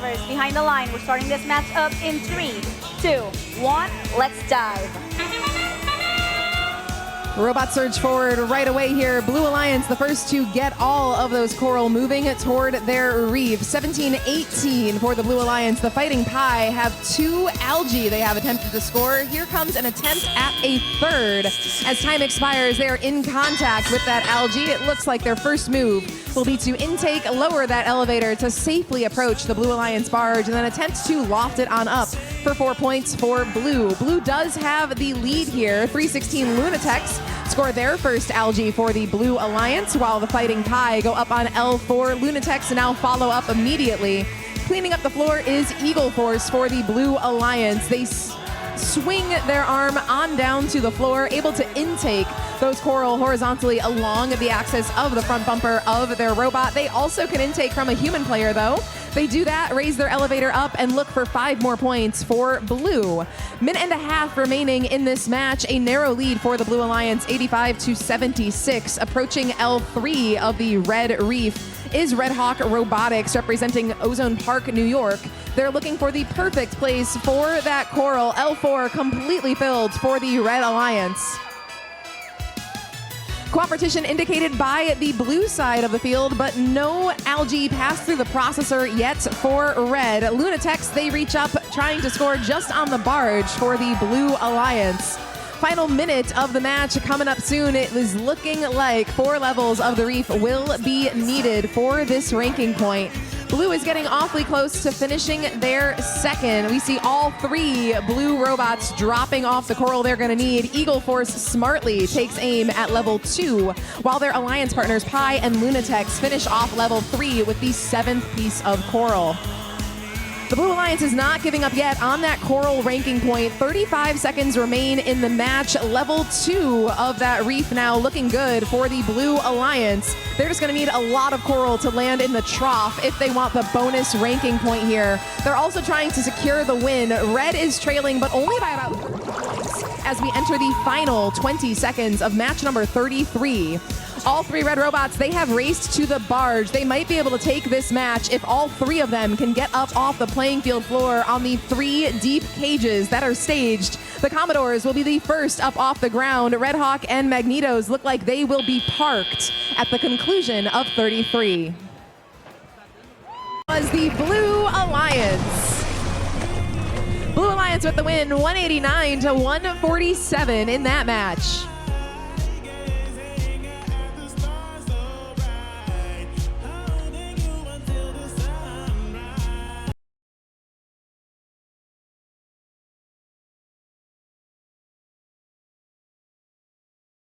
battlers behind the line. We're starting this match up in 3, 2, 1. Let's dive. Robots surge forward right away here. Blue Alliance, the first to get all of those coral moving toward their reef. 17-18 for the Blue Alliance. The Fighting Pie have 2 algae they have attempted to score. Here comes an attempt at a third. As time expires, they are in contact with that algae. It looks like their first move will be to intake, lower that elevator to safely approach the Blue Alliance barge, and then attempt to loft it on up for 4 points for Blue. Blue does have the lead here. 316 Lunatics score their first algae for the Blue Alliance, while the Fighting Pie go up on L4. Lunatics now follow up immediately. Cleaning up the floor is Eagle Force for the Blue Alliance. They swing their arm on down to the floor, able to intake those coral horizontally along the axis of the front bumper of their robot. They also can intake from a human player, though. They do that, raise their elevator up, and look for 5 more points for Blue. Minute and a half remaining in this match. A narrow lead for the Blue Alliance, 85-76. Approaching L3 of the Red Reef is Red Hawk Robotics, representing Ozone Park, New York. They're looking for the perfect place for that coral. L4 completely filled for the Red Alliance. Competition indicated by the blue side of the field, but no algae passed through the processor yet for Red. Lunatics, they reach up, trying to score just on the barge for the Blue Alliance. Final minute of the match coming up soon. It is looking like 4 levels of the reef will be needed for this ranking point. Blue is getting awfully close to finishing their second. We see all 3 Blue robots dropping off the coral they're going to need. Eagle Force smartly takes aim at level 2, while their alliance partners Pi and Lunatics finish off level 3 with the 7th piece of coral. The Blue Alliance is not giving up yet on that coral ranking point. 35 seconds remain in the match. Level 2 of that reef now looking good for the Blue Alliance. They're just going to need a lot of coral to land in the trough if they want the bonus ranking point here. They're also trying to secure the win. Red is trailing, but only by about 30 points as we enter the final 20 seconds of match number 33. All 3 Red robots, they have raced to the barge. They might be able to take this match if all 3 of them can get up off the playing field floor on the 3 deep cages that are staged. The Commodores will be the first up off the ground. Red Hawk and Magnetos look like they will be parked at the conclusion of 33. Was the Blue Alliance. Blue Alliance with the win, 189-147 in that match.